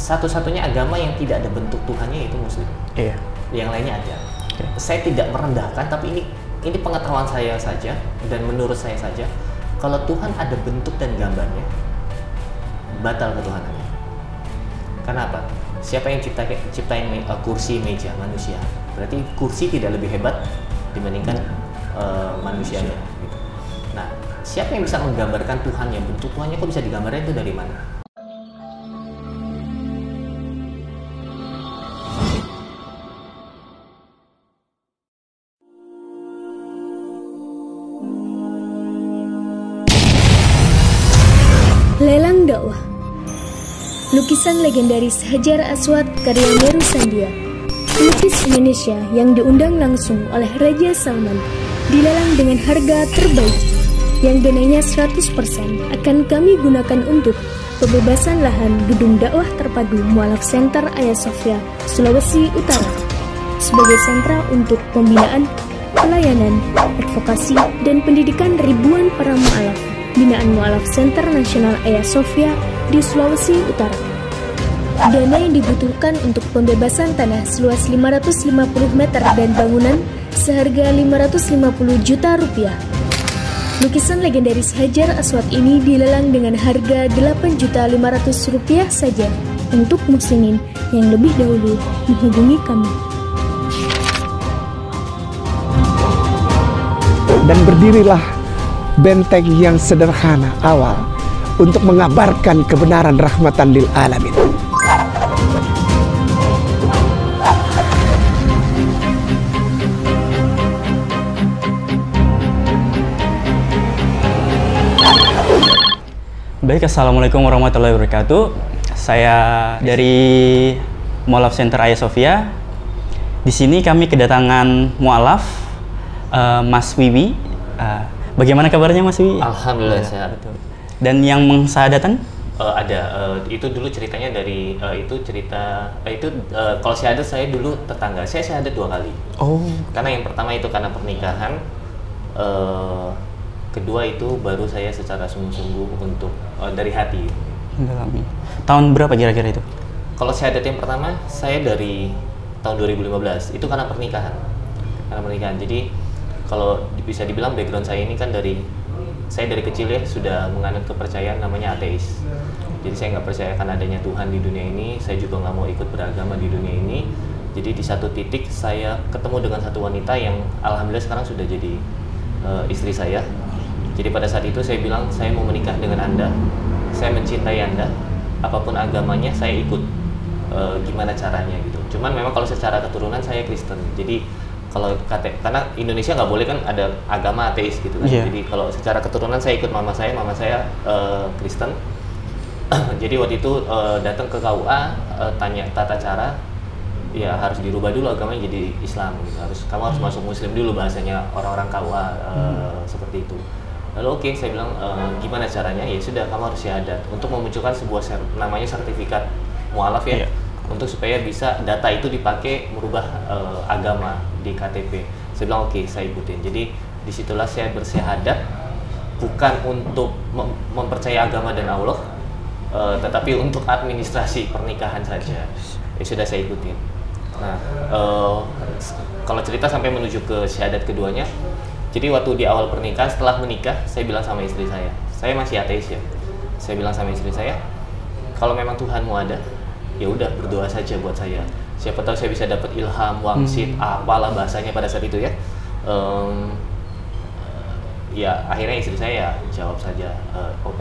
satu-satunya agama yang tidak ada bentuk Tuhannya itu Muslim. Iya. Yang lainnya ada. Saya tidak merendahkan, tapi ini pengetahuan saya saja dan menurut saya saja, kalau Tuhan ada bentuk dan gambarnya, batal ketuhanannya. Kenapa? Siapa yang ciptain kursi, meja? Manusia. Berarti kursi tidak lebih hebat dibandingkan manusianya. Gitu. Nah, siapa yang bisa menggambarkan Tuhannya? Bentuk Tuhannya kok bisa digambarkan, itu dari mana? Lelang dakwah. Lukisan legendaris Hajar Aswad karya Meru Sandia, pelukis Indonesia yang diundang langsung oleh Raja Salman, dilelang dengan harga terbaik yang dananya 100% akan kami gunakan untuk pembebasan lahan gedung dakwah terpadu Mu'alaf Center Hagia Sophia, Sulawesi Utara sebagai sentra untuk pembinaan, pelayanan, advokasi, dan pendidikan ribuan para mu'alaf binaan Mu'alaf Center Nasional Hagia Sophia di Sulawesi Utara. Dana yang dibutuhkan untuk pembebasan tanah seluas 550 meter dan bangunan seharga 550 juta rupiah. Lukisan legendaris Hajar Aswad ini dilelang dengan harga 8.500.000 rupiah saja untuk muslimin yang lebih dahulu menghubungi kami. Dan berdirilah benteng yang sederhana awal untuk mengabarkan kebenaran rahmatan lil alamin. Baik, assalamualaikum warahmatullahi wabarakatuh. Saya dari Mu'alaf Center Hagia Sophia. Di sini kami kedatangan mu'alaf Mas Wiwi. Bagaimana kabarnya Mas Wiwi? Alhamdulillah sehat. Dan yang mensahadatan? Ada. Itu dulu ceritanya dari kalau syahadat saya dulu tetangga. Saya syahadat 2 kali. Oh. Karena yang pertama itu karena pernikahan. Kedua itu baru saya secara sungguh-sungguh untuk dari hati. Mendalami. Tahun berapa kira-kira itu? Kalau syahadat yang pertama saya dari tahun 2015. Itu karena pernikahan. Jadi kalau bisa dibilang background saya ini kan saya dari kecil ya sudah menganut kepercayaan namanya ateis. Jadi saya nggak percaya akan adanya Tuhan di dunia ini. Saya juga nggak mau ikut beragama di dunia ini. Jadi di satu titik saya ketemu dengan satu wanita yang alhamdulillah sekarang sudah jadi istri saya. Jadi pada saat itu saya bilang saya mau menikah dengan Anda. Saya mencintai Anda. Apapun agamanya saya ikut. Gimana caranya gitu. Cuman memang kalau secara keturunan saya Kristen. Jadi kalau karena Indonesia nggak boleh kan ada agama ateis gitu kan. Yeah. Jadi kalau secara keturunan saya ikut mama saya Kristen. Jadi waktu itu datang ke KUA, tanya tata cara, ya harus dirubah dulu agamanya jadi Islam gitu. Kamu harus masuk Muslim dulu bahasanya orang-orang KUA seperti itu. Lalu oke, saya bilang gimana caranya? Ya sudah, kamu harus syahadat untuk memunculkan sebuah namanya sertifikat mu'alaf ya. Yeah. Untuk supaya bisa data itu dipakai merubah agama di KTP. Saya bilang oke, saya ikutin. Jadi disitulah saya bersyahadat bukan untuk mempercayai agama dan Allah, tetapi untuk administrasi pernikahan saja. Ya sudah saya ikutin. Nah, kalau cerita sampai menuju ke syahadat keduanya, jadi waktu di awal pernikahan, setelah menikah, saya bilang sama istri saya masih ateis ya. Saya bilang sama istri saya, kalau memang Tuhanmu ada, ya udah berdoa saja buat saya. Siapa tahu saya bisa dapat ilham, wangsit, apalah bahasanya pada saat itu ya. Ya akhirnya istri saya jawab saja.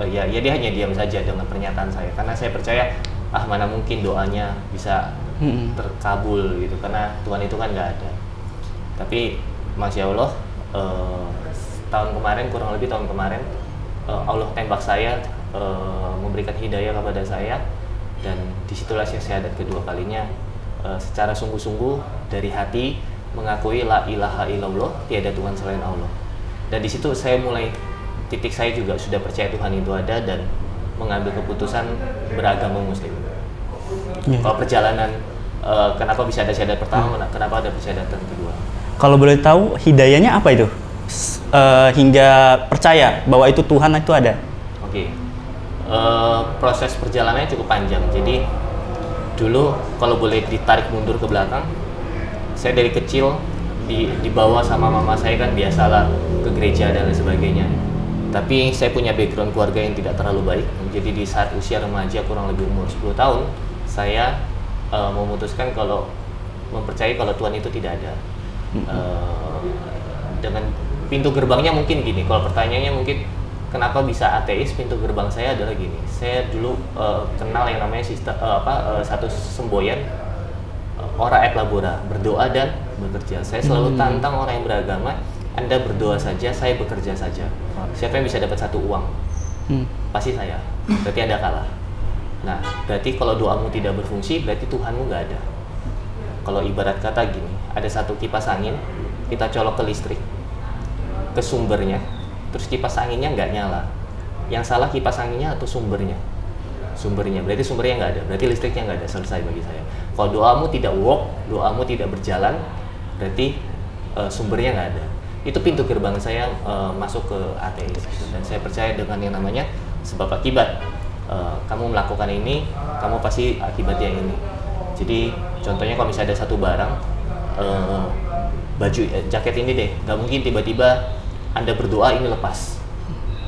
Ya dia hanya diam saja dengan pernyataan saya. Karena saya percaya, mana mungkin doanya bisa terkabul gitu. Karena Tuhan itu kan nggak ada. Tapi Masya Allah, kurang lebih tahun kemarin, Allah tembak saya, memberikan hidayah kepada saya. Dan disitulah saya syahadat kedua kalinya secara sungguh-sungguh dari hati mengakui la ilaha illallah, tiada Tuhan selain Allah. Dan di situ saya mulai, titik saya juga sudah percaya Tuhan itu ada dan mengambil keputusan beragama Muslim. Yeah. Kalau perjalanan kenapa bisa ada syahadat pertama, kenapa ada syahadatan kedua? Kalau boleh tahu hidayahnya apa itu? Hingga percaya bahwa itu Tuhan itu ada. Oke. Proses perjalanannya cukup panjang. Jadi Dulu kalau boleh ditarik mundur ke belakang, saya dari kecil dibawa sama mama saya kan biasalah ke gereja dan lain sebagainya. Tapi saya punya background keluarga yang tidak terlalu baik. Jadi di saat usia remaja kurang lebih umur 10 tahun, saya memutuskan kalau mempercayai kalau Tuhan itu tidak ada. Dengan pintu gerbangnya mungkin gini, kalau pertanyaannya mungkin kenapa bisa ateis, pintu gerbang saya adalah gini. Saya dulu kenal yang namanya satu semboyan ora et labora, berdoa dan bekerja. Saya selalu tantang orang yang beragama, Anda berdoa saja, saya bekerja saja. Siapa yang bisa dapat satu uang? Pasti saya. Berarti Anda kalah. Nah, berarti kalau doamu tidak berfungsi, berarti Tuhanmu nggak ada. Kalau ibarat kata gini, ada satu kipas angin, kita colok ke listrik, ke sumbernya, terus kipas anginnya nggak nyala. Yang salah kipas anginnya atau sumbernya? Sumbernya, berarti sumbernya nggak ada, berarti listriknya nggak ada, selesai bagi saya. Kalau doamu tidak work, doamu tidak berjalan, berarti sumbernya nggak ada. Itu pintu gerbang saya masuk ke ateis. Dan saya percaya dengan yang namanya sebab akibat. Kamu melakukan ini, kamu pasti akibatnya ini. Jadi contohnya kalau misalnya ada satu barang, baju jaket ini deh, nggak mungkin tiba-tiba Anda berdoa ini lepas.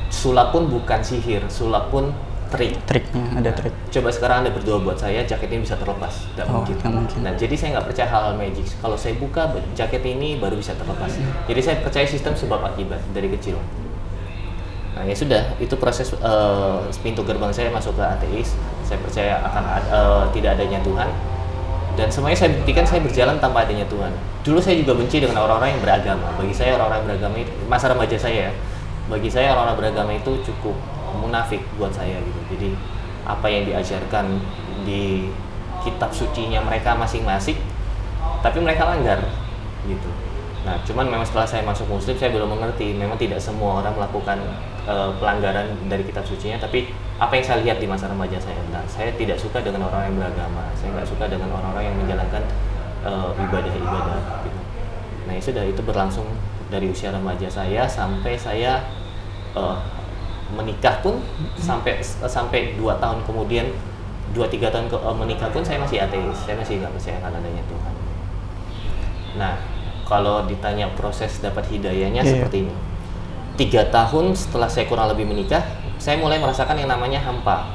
Sulap pun bukan sihir, sulap pun triknya ada trik. Coba sekarang Anda berdoa buat saya, jaket ini bisa terlepas, nggak mungkin. Nah, jadi saya nggak percaya hal magic. Kalau saya buka jaket ini baru bisa terlepas. Jadi saya percaya sistem sebab akibat dari kecil. Nah ya sudah, itu proses pintu gerbang saya masuk ke ateis. Saya percaya akan tidak adanya Tuhan. Dan semuanya saya buktikan saya berjalan tanpa adanya Tuhan. Dulu saya juga benci dengan orang-orang yang beragama. Bagi saya orang-orang yang beragama itu, masa remaja saya, bagi saya orang-orang beragama itu cukup munafik buat saya gitu. Jadi apa yang diajarkan di kitab sucinya mereka masing-masing, tapi mereka langgar gitu. Nah, cuman memang setelah saya masuk Muslim, saya belum mengerti. Memang tidak semua orang melakukan pelanggaran dari kitab sucinya, tapi apa yang saya lihat di masa remaja saya, nah, saya tidak suka dengan orang yang beragama. Saya nggak suka dengan orang-orang yang menjalankan ibadah-ibadah. Gitu. Nah, ya sudah, itu berlangsung dari usia remaja saya sampai saya menikah pun sampai 2 tahun kemudian, 2-3 tahun menikah pun saya masih ateis. Saya masih nggak percaya akan adanya Tuhan. Nah, kalau ditanya proses dapat hidayahnya seperti ini. 3 tahun setelah saya kurang lebih menikah, saya mulai merasakan yang namanya hampa,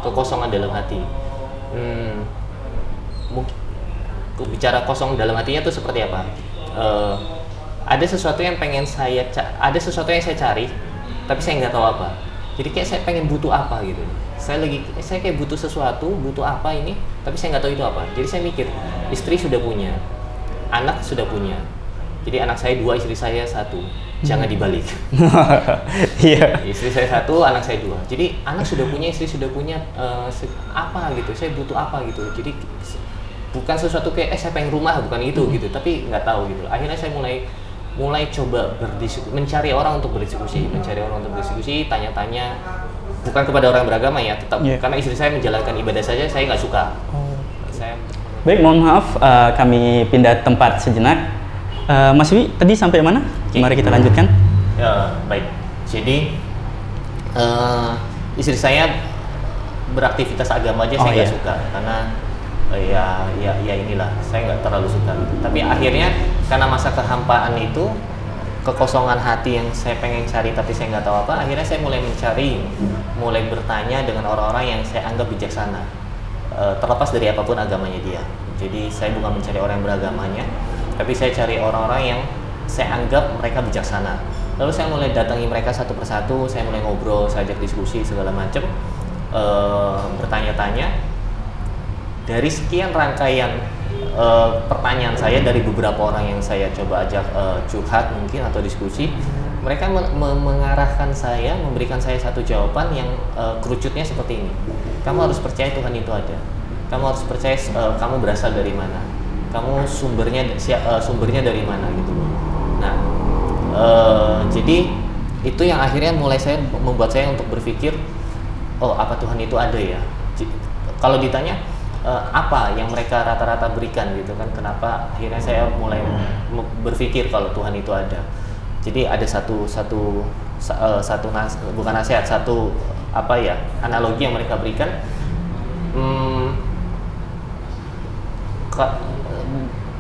kekosongan dalam hati. Mungkin bicara kosong dalam hatinya itu seperti apa? Ada sesuatu yang ada sesuatu yang saya cari, tapi saya nggak tahu apa. Jadi kayak saya pengen butuh apa gitu. Saya kayak butuh sesuatu, butuh apa ini, tapi saya nggak tahu itu apa. Jadi saya mikir, istri sudah punya, anak sudah punya. Jadi anak saya 2, istri saya 1. Jangan dibalik. Iya. Istri saya 1, anak saya 2. Jadi anak sudah punya, istri sudah punya, apa gitu. Saya butuh apa gitu. Jadi bukan sesuatu kayak saya pengen rumah, bukan itu gitu. Tapi nggak tahu gitu. Akhirnya saya mulai coba mencari orang untuk berdiskusi, tanya-tanya. Bukan kepada orang beragama ya, tetap karena istri saya menjalankan ibadah saja, saya nggak suka. Baik, mohon maaf, kami pindah tempat sejenak. Mas Wi, tadi sampai mana? Mari kita lanjutkan. Baik, jadi istri saya beraktivitas agama aja saya nggak suka, karena ya inilah, saya nggak terlalu suka. Tapi akhirnya karena masa kehampaan itu, kekosongan hati yang saya pengen cari tapi saya nggak tahu apa, akhirnya saya mulai bertanya dengan orang-orang yang saya anggap bijaksana, terlepas dari apapun agamanya dia. Jadi saya bukan mencari orang yang beragamanya, tapi saya cari orang-orang yang saya anggap mereka bijaksana. Lalu saya mulai datangi mereka satu persatu, saya mulai ngobrol, saya ajak diskusi segala macam, bertanya-tanya. Dari sekian rangkaian pertanyaan saya dari beberapa orang yang saya coba ajak curhat mungkin atau diskusi, mereka mengarahkan saya, memberikan saya satu jawaban yang kerucutnya seperti ini. Kamu harus percaya Tuhan itu ada. Kamu harus percaya kamu berasal dari mana. Kamu sumbernya dari mana gitu. Nah, jadi itu yang akhirnya membuat saya untuk berpikir, oh apa Tuhan itu ada ya? Kalau ditanya apa yang mereka rata-rata berikan gitu kan, kenapa akhirnya saya mulai berpikir kalau Tuhan itu ada. Jadi ada analogi yang mereka berikan.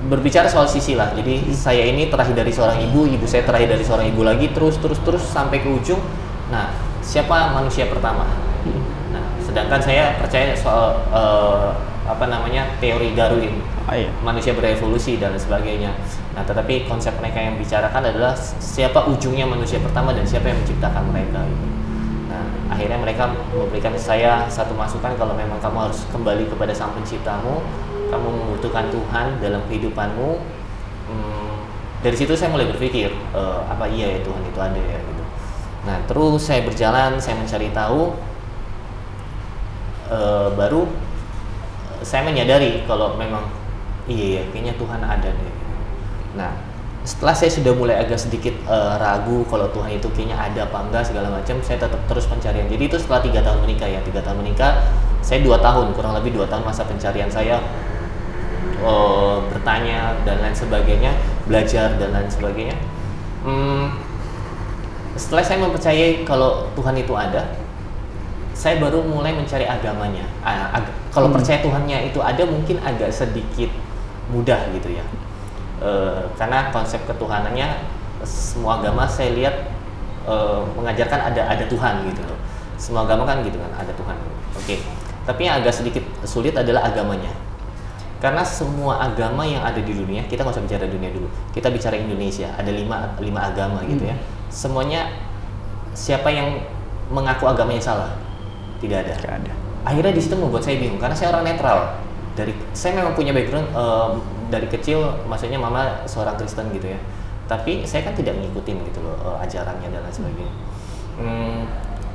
berbicara soal sisi lah. Jadi saya ini terlahir dari seorang ibu saya terlahir dari seorang ibu lagi, terus sampai ke ujung. Nah, siapa manusia pertama? Nah, sedangkan saya percaya soal teori Darwin, manusia berevolusi dan sebagainya. Nah, tetapi konsep mereka yang bicarakan adalah siapa ujungnya manusia pertama dan siapa yang menciptakan mereka. Gitu. Nah, akhirnya mereka memberikan saya satu masukan kalau memang kamu harus kembali kepada Sang Penciptamu, kamu membutuhkan Tuhan dalam kehidupanmu. Dari situ saya mulai berpikir, apa iya ya Tuhan itu ada ya gitu. Nah, terus saya berjalan, saya mencari tahu, baru saya menyadari kalau memang iya ya kayaknya Tuhan ada deh. Nah, setelah saya sudah mulai agak sedikit ragu kalau Tuhan itu kayaknya ada apa enggak segala macam, saya tetap terus pencarian. Jadi itu setelah 3 tahun menikah ya, 3 tahun menikah, saya 2 tahun, kurang lebih 2 tahun masa pencarian saya, bertanya dan lain sebagainya, belajar dan lain sebagainya. Setelah saya mempercayai kalau Tuhan itu ada, saya baru mulai mencari agamanya. Kalau percaya Tuhannya itu ada mungkin agak sedikit mudah gitu ya. Karena konsep ketuhanannya semua agama saya lihat mengajarkan ada Tuhan gitu loh. Semua agama kan gitu kan, ada Tuhan. Oke. Tapi yang agak sedikit sulit adalah agamanya. Karena semua agama yang ada di dunia, kita nggak usah bicara dunia dulu. Kita bicara Indonesia, ada 5 agama gitu ya. Semuanya siapa yang mengaku agamanya salah? Tidak ada. Akhirnya di situ membuat saya bingung karena saya orang netral. Saya memang punya background dari kecil, maksudnya mama seorang Kristen gitu ya. Tapi saya kan tidak ngikutin gitu loh ajarannya dan lain sebagainya.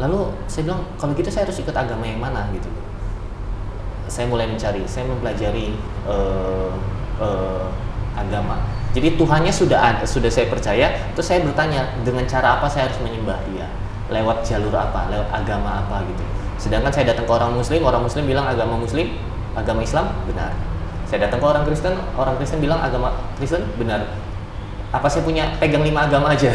Lalu saya bilang kalau gitu saya harus ikut agama yang mana gitu loh. Saya mulai mencari, saya mempelajari agama. Jadi Tuhannya sudah saya percaya, terus saya bertanya dengan cara apa saya harus menyembah Dia, lewat jalur apa, lewat agama apa gitu. Sedangkan saya datang ke orang Muslim bilang agama Muslim, agama Islam benar. Saya datang ke orang Kristen bilang agama Kristen benar. Apa saya punya pegang 5 agama aja?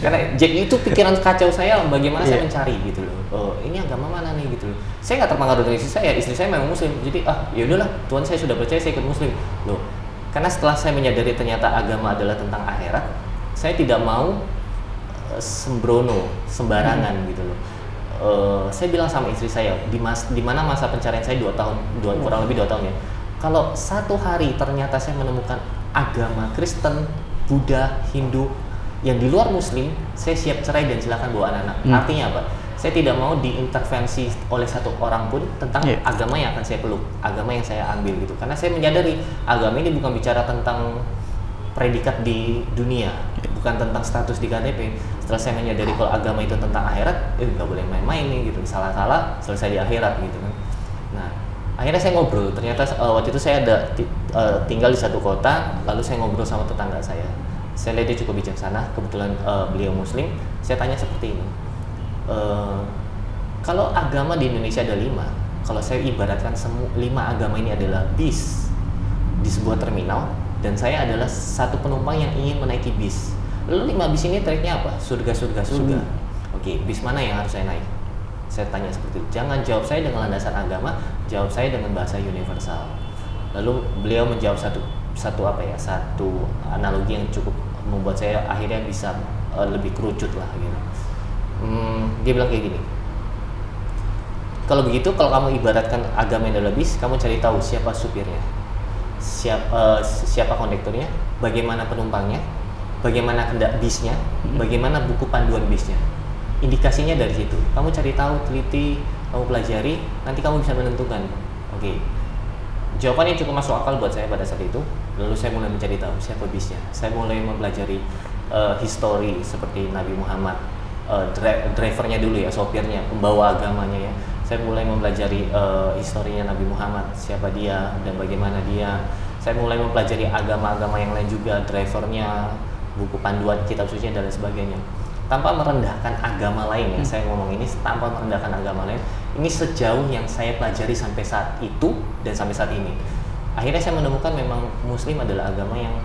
Karena jadi itu pikiran kacau saya, bagaimana saya mencari gitu loh. Ini agama mana nih gitu loh. Saya nggak terpengaruh dari istri saya memang Muslim. Jadi ya udahlah, Tuhan saya sudah percaya, saya ikut Muslim. Loh, karena setelah saya menyadari ternyata agama adalah tentang akhirat, saya tidak mau sembrono, sembarangan gitu loh. Saya bilang sama istri saya, di mana masa pencarian saya 2 tahun, kurang lebih 2 tahun ya. Kalau satu hari ternyata saya menemukan agama Kristen, Buddha, Hindu yang di luar Muslim, saya siap cerai dan silakan bawa anak-anak. Artinya apa? Saya tidak mau diintervensi oleh satu orang pun tentang agama yang akan saya peluk, agama yang saya ambil gitu. Karena saya menyadari agama ini bukan bicara tentang predikat di dunia, bukan tentang status di KTP. Setelah saya menyadari kalau agama itu tentang akhirat, nggak boleh main-main nih gitu. Salah-salah selesai di akhirat gitu kan. Nah, akhirnya saya ngobrol. Ternyata waktu itu saya ada tinggal di satu kota, lalu saya ngobrol sama tetangga saya. Saya lihat dia cukup bijaksana, kebetulan beliau Muslim. Saya tanya seperti ini. Kalau agama di Indonesia ada 5, kalau saya ibaratkan 5 agama ini adalah bis di sebuah terminal, dan saya adalah satu penumpang yang ingin menaiki bis. Lalu 5 bis ini tracknya apa? Surga. Oke, bis mana yang harus saya naik? Saya tanya seperti itu. Jangan jawab saya dengan landasan agama, jawab saya dengan bahasa universal. Lalu beliau menjawab satu analogi yang cukup membuat saya akhirnya bisa lebih kerucut lah gitu. Dia bilang kayak gini. Kalau begitu, kalau kamu ibaratkan agama yang adalah bis, kamu cari tahu siapa supirnya, siapa kondekturnya, bagaimana penumpangnya, bagaimana kendak bisnya, bagaimana buku panduan bisnya. Indikasinya dari situ. Kamu cari tahu, teliti, kamu pelajari, nanti kamu bisa menentukan. Oke. Jawabannya cukup masuk akal buat saya pada saat itu. Lalu saya mulai mencari tahu siapa bisnya. Saya mulai mempelajari histori seperti Nabi Muhammad, drivernya dulu ya, sopirnya, pembawa agamanya ya. Saya mulai mempelajari historinya Nabi Muhammad, siapa dia dan bagaimana dia. Saya mulai mempelajari agama-agama yang lain juga, drivernya, buku panduan, kitab suci dan lain sebagainya. Tanpa merendahkan agama lain ya, saya ngomong ini tanpa merendahkan agama lain. Ini sejauh yang saya pelajari sampai saat itu dan sampai saat ini. Akhirnya saya menemukan memang Muslim adalah agama yang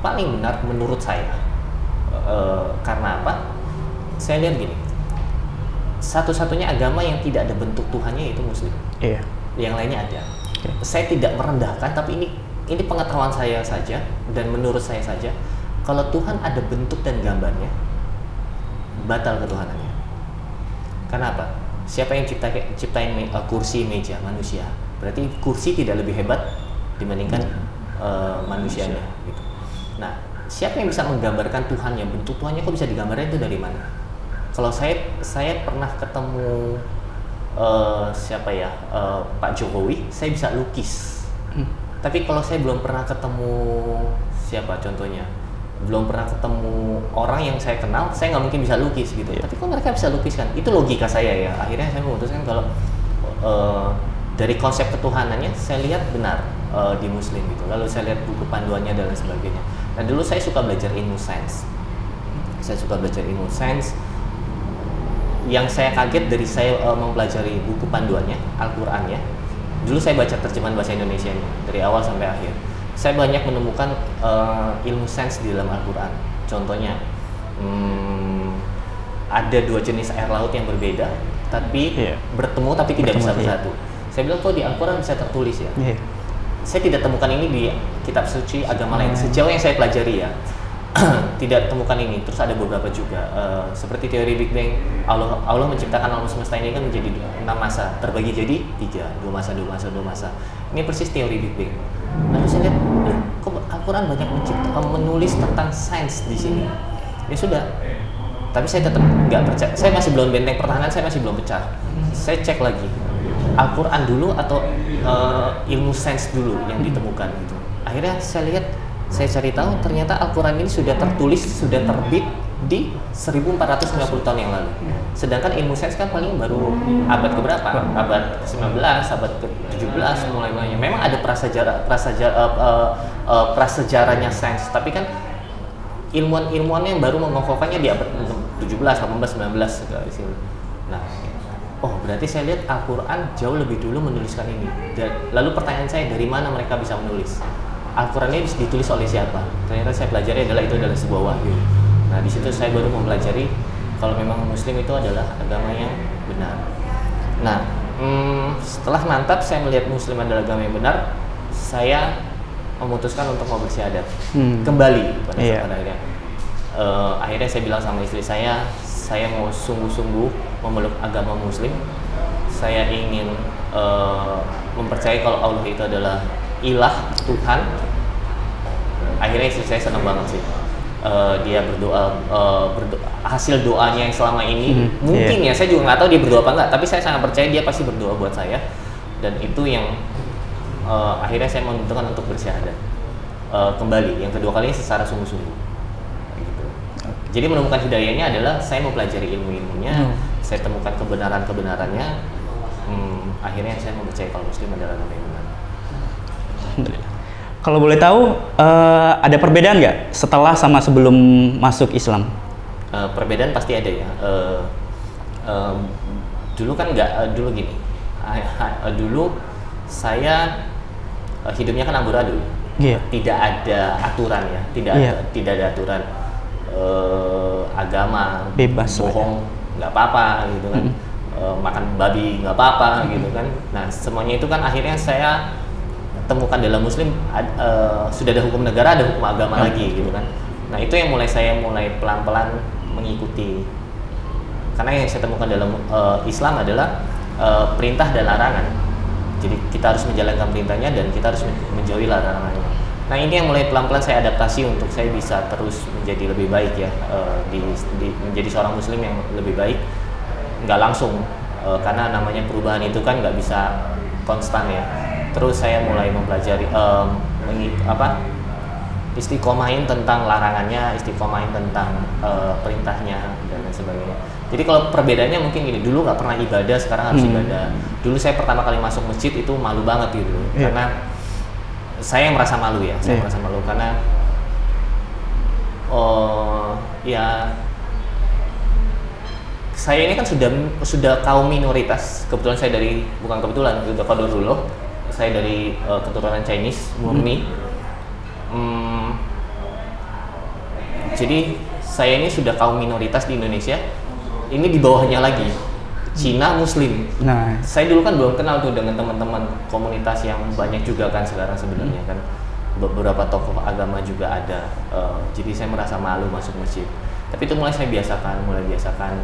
paling benar menurut saya. Karena apa? Saya lihat gini, satu-satunya agama yang tidak ada bentuk Tuhannya itu Muslim. Iya. Yang lainnya ada. Saya tidak merendahkan, tapi ini pengetahuan saya saja dan menurut saya saja. Kalau Tuhan ada bentuk dan gambarnya, batal ketuhanannya. Kenapa? Siapa yang ciptain kursi, meja? Manusia. Berarti kursi tidak lebih hebat dibandingkan manusianya. Gitu. Nah, siapa yang bisa menggambarkan Tuhan, yang bentuk Tuhannya kok bisa digambarkan itu dari mana? Kalau saya pernah ketemu Pak Jokowi, saya bisa lukis. Tapi kalau saya belum pernah ketemu siapa contohnya, belum pernah ketemu orang yang saya kenal, saya nggak mungkin bisa lukis gitu. Tapi kok mereka bisa lukis kan? Itu logika saya ya. Akhirnya saya memutuskan kalau dari konsep ketuhanannya saya lihat benar di Muslim gitu. Lalu saya lihat buku panduannya dan lain sebagainya. Nah dulu saya suka belajar ilmu sains. Yang saya kaget dari saya mempelajari buku panduannya, Al-Qur'annya. Dulu saya baca terjemahan bahasa Indonesianya dari awal sampai akhir. Saya banyak menemukan ilmu sains di dalam Al-Qur'an. Contohnya ada 2 jenis air laut yang berbeda, tapi bertemu tapi tidak bisa bersatu. Saya bilang kok di Al-Qur'an bisa tertulis ya. Saya tidak temukan ini di kitab suci agama lain. Sejauh yang saya pelajari ya, tidak temukan ini. Terus ada beberapa juga seperti teori Big Bang. Allah menciptakan alam semesta ini kan menjadi 6 masa, terbagi jadi 3, 2 masa. Ini persis teori Big Bang. Lalu saya lihat, kok Al-Quran banyak menulis tentang sains di sini. Ya sudah. Tapi saya tetap nggak percaya. Saya masih belum, benteng pertahanan saya masih belum pecah. Saya cek lagi Al-Quran dulu atau ilmu sains dulu yang ditemukan gitu. Akhirnya saya lihat, saya cari tahu ternyata Al-Quran ini sudah tertulis, sudah terbit di 1450 tahun yang lalu. Sedangkan ilmu sains kan paling baru abad keberapa? Abad ke-19, abad ke-17 mulai-mulainya. Memang ada prasejarahnya sains, tapi kan ilmuwan yang baru mengokohkannya di abad 17, 18, 19 segala sini. Nah, berarti saya lihat Al-Quran jauh lebih dulu menuliskan ini. Lalu pertanyaan saya, dari mana mereka bisa menulis? Al-Quran ini ditulis oleh siapa? Ternyata saya pelajari itu adalah sebuah wahyu. Nah, di situ saya baru mempelajari kalau memang Muslim itu adalah agama yang benar. Nah, setelah mantap saya melihat Muslim adalah agama yang benar, saya memutuskan untuk mau bersyahadat kembali pada saat akhirnya. Akhirnya saya bilang sama istri saya mau sungguh-sungguh memeluk agama Muslim. Saya ingin mempercayai kalau Allah itu adalah ilah, Tuhan. Akhirnya istri saya senang banget sih. Dia berdoa, hasil doanya yang selama ini mungkin ya, saya juga nggak tahu dia berdoa apa enggak, tapi saya sangat percaya dia pasti berdoa buat saya, dan itu yang akhirnya saya memutuskan untuk bersyahadat kembali, yang kedua kalinya secara sungguh-sungguh gitu. Jadi menemukan hidayahnya adalah saya mempelajari ilmu-ilmunya, saya temukan kebenaran-kebenarannya, akhirnya saya mempercayai kalau Muslim adalah agama yang benar. Kalau boleh tahu, ada perbedaan nggak setelah sama sebelum masuk Islam? Perbedaan pasti ada ya. Dulu kan nggak, dulu gini. Dulu saya hidupnya kan amburadul. Tidak ada aturan ya, tidak ada aturan agama, bebas, bohong nggak apa-apa gitu kan, makan babi nggak apa-apa gitu kan. Nah semuanya itu kan akhirnya saya temukan dalam Muslim, sudah ada hukum negara, ada hukum agama lagi gitu kan. Nah itu yang saya mulai pelan-pelan mengikuti, karena yang saya temukan dalam Islam adalah perintah dan larangan. Jadi kita harus menjalankan perintahnya dan kita harus menjauhi larangannya. Nah ini yang mulai pelan-pelan saya adaptasi untuk saya bisa terus menjadi lebih baik ya, menjadi seorang Muslim yang lebih baik. Nggak langsung, karena namanya perubahan itu kan nggak bisa konstan ya. Terus saya mulai mempelajari istiqomahin tentang larangannya, istiqomahin tentang perintahnya dan lain sebagainya. Jadi kalau perbedaannya mungkin gini, dulu nggak pernah ibadah, sekarang harus ibadah. Dulu saya pertama kali masuk masjid itu malu banget gitu, karena saya merasa malu ya, saya merasa malu karena saya ini kan sudah kaum minoritas. Kebetulan saya bukan kebetulan, itu qadarullah. Saya dari keturunan Chinese murni. Jadi saya ini sudah kaum minoritas di Indonesia. Ini di bawahnya lagi Cina Muslim. Nah, Saya dulu kan belum kenal tuh dengan teman-teman komunitas yang banyak juga kan sekarang sebenarnya kan. Beberapa tokoh agama juga ada. Jadi saya merasa malu masuk masjid. Tapi itu mulai biasakan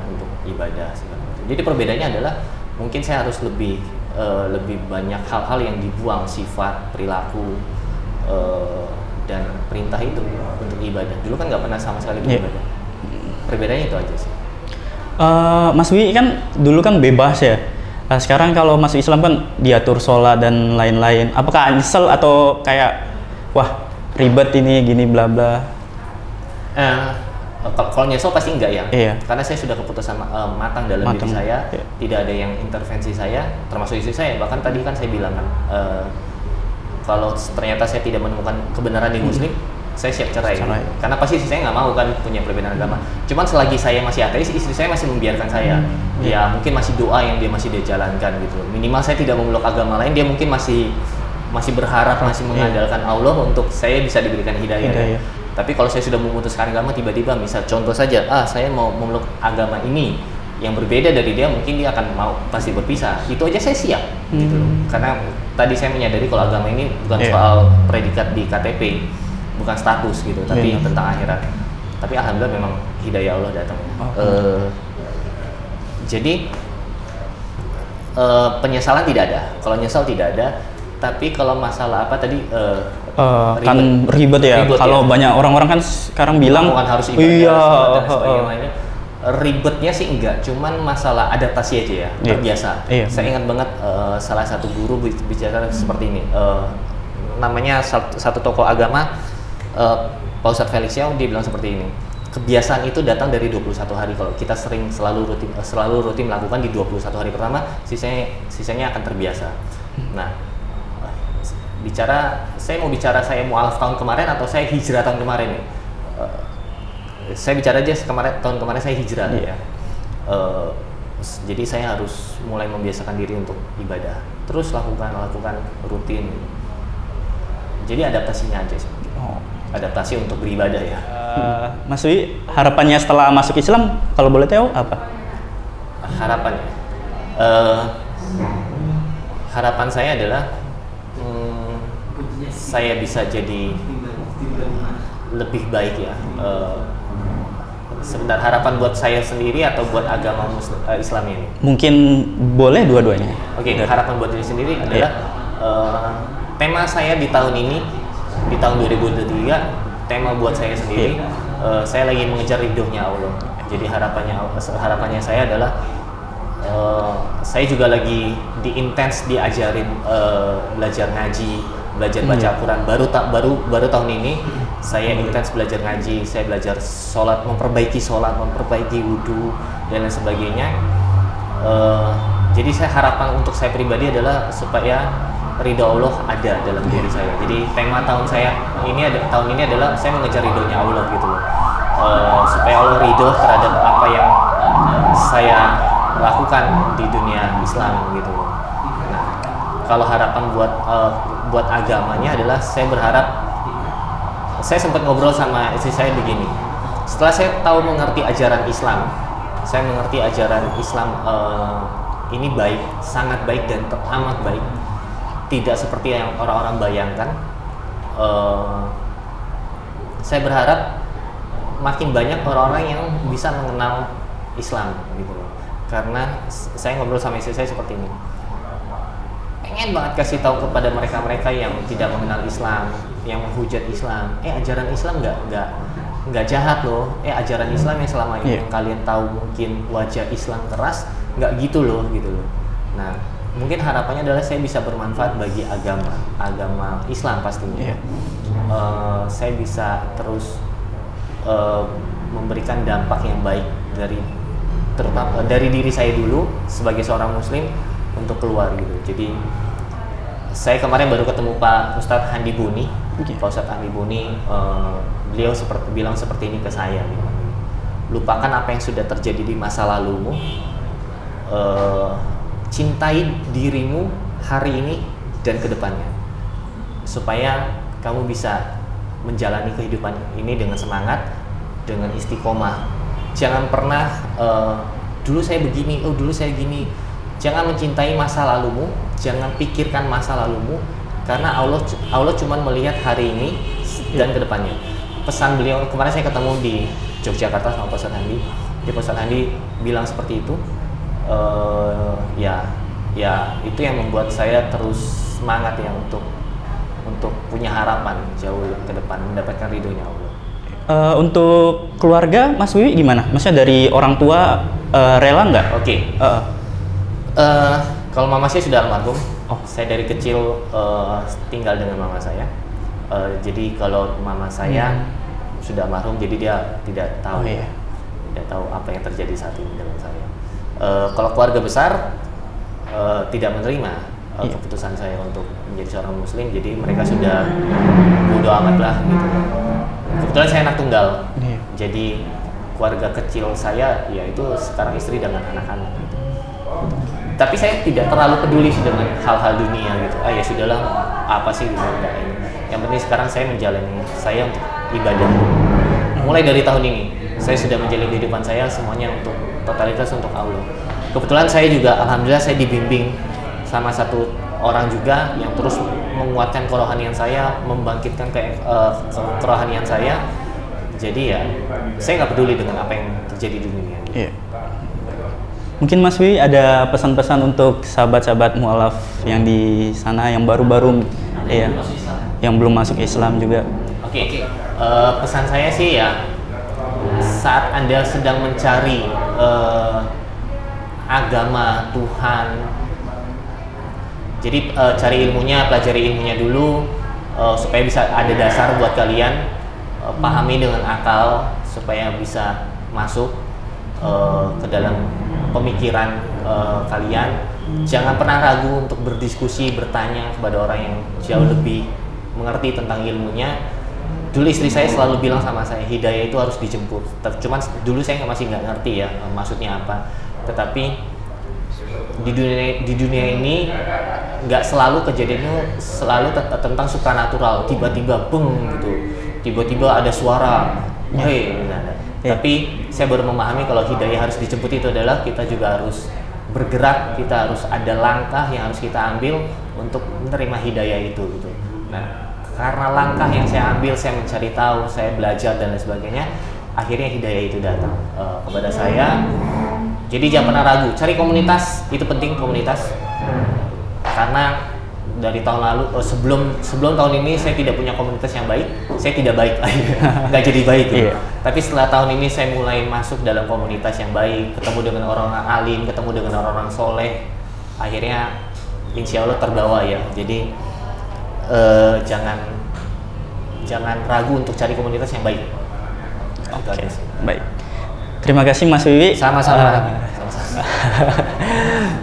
untuk ibadah segala macam. Jadi perbedaannya adalah mungkin saya harus lebih banyak hal-hal yang dibuang, sifat, perilaku, dan perintah itu untuk ibadah. Dulu kan nggak pernah sama sekali beribadah. Perbedaannya itu aja sih. Mas Wi kan dulu kan bebas ya. Sekarang kalau masuk Islam kan diatur sholat dan lain-lain. Apakah nyesel atau kayak wah ribet ini gini bla bla? Kalau nyesel pasti enggak ya. Iya. Karena saya sudah keputusan matang dalam diri saya. Iya. Tidak ada yang intervensi saya, termasuk istri saya. Bahkan tadi kan saya bilang kan, kalau ternyata saya tidak menemukan kebenaran di Muslim, saya siap cerai. Karena pasti saya nggak mau kan punya perbedaan agama. Cuman selagi saya masih ateis, istri saya masih membiarkan saya. Ya mungkin masih doa yang dia jalankan gitu. Minimal saya tidak memeluk agama lain, dia mungkin masih berharap, masih mengandalkan Allah untuk saya bisa diberikan hidayah. Ya. Tapi kalau saya sudah memutuskan agama, tiba-tiba misal contoh saja, saya mau memeluk agama ini yang berbeda dari dia, mungkin dia akan mau pasti berpisah. Itu aja saya siap gitu loh. Karena tadi saya menyadari kalau agama ini bukan soal predikat di KTP, bukan status gitu, tapi tentang akhirat. Tapi alhamdulillah memang hidayah Allah datang. Jadi penyesalan tidak ada. Kalau nyesal tidak ada. Tapi kalau masalah apa tadi kan ribet ya. Kalau banyak orang-orang kan sekarang bilang harus ibadah dan sebagainya. Ribetnya sih enggak, cuman masalah adaptasi aja ya, terbiasa. Saya ingat banget salah satu guru bicara seperti ini. Namanya satu tokoh agama, Pak Ustadz Felix Yao, dia bilang seperti ini. Kebiasaan itu datang dari 21 hari. Kalau kita selalu rutin melakukan di 21 hari pertama, sisanya akan terbiasa. Nah, saya mau bicara saya mu'alaf tahun kemarin atau saya hijrah tahun kemarin nih. Saya bicara aja tahun kemarin saya hijrah ya. Jadi saya harus mulai membiasakan diri untuk ibadah. Terus lakukan rutin. Jadi adaptasinya aja sih. Adaptasi untuk beribadah ya. Mas Wi, harapannya setelah masuk Islam kalau boleh tahu apa? Harapannya, harapan saya adalah saya bisa jadi lebih baik ya. Sebentar, harapan buat saya sendiri atau buat agama Islam ini? Mungkin boleh dua-duanya. Oke, harapan buat diri sendiri adalah tema saya di tahun ini, di tahun 2023, tema buat saya sendiri, saya lagi mengejar ridhonya Allah. Jadi harapannya saya adalah saya juga lagi diajarin belajar ngaji, belajar baca Al-Quran. Baru tahun ini saya intens belajar ngaji, saya belajar sholat, memperbaiki wudhu dan lain sebagainya. Jadi saya harapan untuk saya pribadi adalah supaya ridho Allah ada dalam diri saya. Jadi tema tahun ini adalah saya mengejar ridhonya Allah gitu loh. Supaya Allah ridho terhadap apa yang saya lakukan di dunia Islam gitu loh. Nah, kalau harapan buat agamanya adalah saya berharap, saya sempat ngobrol sama istri saya begini. Setelah saya mengerti ajaran Islam, ini baik, sangat baik dan teramat baik. Tidak seperti yang orang-orang bayangkan. Saya berharap makin banyak orang-orang yang bisa mengenal Islam gitu loh. Karena saya ngobrol sama istri saya seperti ini. Pengen banget kasih tahu kepada mereka-mereka yang tidak mengenal Islam, yang menghujat Islam. Ajaran Islam nggak jahat loh. Ajaran Islam yang selama ini yang kalian tahu mungkin wajah Islam keras, nggak gitu loh. Nah, mungkin harapannya adalah saya bisa bermanfaat bagi agama Islam pastinya. Saya bisa terus memberikan dampak yang baik terutama dari diri saya dulu sebagai seorang Muslim untuk keluar gitu. Jadi saya kemarin baru ketemu Pak Ustadz Handi Buni. Pak Ustadz Handi Buni, beliau bilang seperti ini ke saya. Lupakan apa yang sudah terjadi di masa lalumu. Cintai dirimu hari ini dan kedepannya, supaya kamu bisa menjalani kehidupan ini dengan semangat, dengan istiqomah. Jangan pernah dulu saya begini, oh dulu saya gini. Jangan mencintai masa lalumu, jangan pikirkan masa lalumu, karena Allah cuma melihat hari ini dan kedepannya. Pesan beliau, kemarin saya ketemu di Yogyakarta sama Pak Ustadz Handi. Pak Ustadz Handi bilang seperti itu. Ya itu yang membuat saya terus semangat ya untuk punya harapan jauh ke depan, mendapatkan ridhonya Allah. Untuk keluarga Mas Wiwi gimana? Maksudnya dari orang tua rela nggak? Oke. Kalau mama saya sudah almarhum. Saya dari kecil tinggal dengan mama saya. Jadi kalau mama saya sudah almarhum, jadi dia tidak tahu, tidak tahu apa yang terjadi saat ini dengan saya. Kalau keluarga besar tidak menerima keputusan saya untuk menjadi seorang Muslim, jadi mereka sudah bodo amat lah gitu. Kebetulan saya anak tunggal, jadi keluarga kecil saya ya itu sekarang istri dengan anak-anak gitu. Tapi saya tidak terlalu peduli sih dengan hal-hal dunia gitu. Ya sudahlah, apa sih gitu, enggak ini. Yang penting sekarang saya menjalani saya untuk ibadah. Mulai dari tahun ini saya sudah menjalani kehidupan saya semuanya untuk totalitas untuk Allah. Kebetulan saya juga alhamdulillah saya dibimbing sama satu orang juga yang terus menguatkan kerohanian saya, membangkitkan kerohanian saya. Jadi ya saya nggak peduli dengan apa yang terjadi di dunia. Iya. Mungkin Mas Wiwi ada pesan-pesan untuk sahabat-sahabat mualaf yang di sana yang baru-baru yang belum masuk Islam juga. Oke. Pesan saya sih ya, saat Anda sedang mencari agama Tuhan, jadi cari ilmunya, pelajari ilmunya dulu supaya bisa ada dasar buat kalian, pahami dengan akal supaya bisa masuk ke dalam pemikiran kalian. Jangan pernah ragu untuk berdiskusi, bertanya kepada orang yang jauh lebih mengerti tentang ilmunya. Dulu istri saya selalu bilang sama saya, hidayah itu harus dijemput. Cuman dulu saya masih nggak ngerti ya maksudnya apa. Tetapi di dunia ini nggak selalu kejadiannya selalu tentang supranatural. Tiba-tiba beng gitu, tiba-tiba ada suara, Tapi saya baru memahami kalau hidayah harus dijemput itu adalah kita juga harus bergerak, kita harus ada langkah yang harus kita ambil untuk menerima hidayah itu gitu. Nah, karena langkah yang saya ambil, saya mencari tahu, saya belajar dan lain sebagainya, akhirnya hidayah itu datang kepada saya. Jadi jangan pernah ragu, cari komunitas, itu penting komunitas. Karena dari tahun lalu, sebelum tahun ini saya tidak punya komunitas yang baik, saya tidak baik, nggak jadi baik. Gitu. Tapi setelah tahun ini saya mulai masuk dalam komunitas yang baik, ketemu dengan orang-orang alim, ketemu dengan orang-orang soleh, akhirnya insya Allah terbawa ya. Jadi jangan ragu untuk cari komunitas yang baik. Okay. Baik. Terima kasih Mas Wiwi. Sama-sama.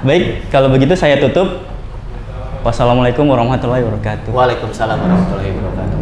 Baik, kalau begitu saya tutup. Wassalamualaikum warahmatullahi wabarakatuh. Waalaikumsalam warahmatullahi wabarakatuh.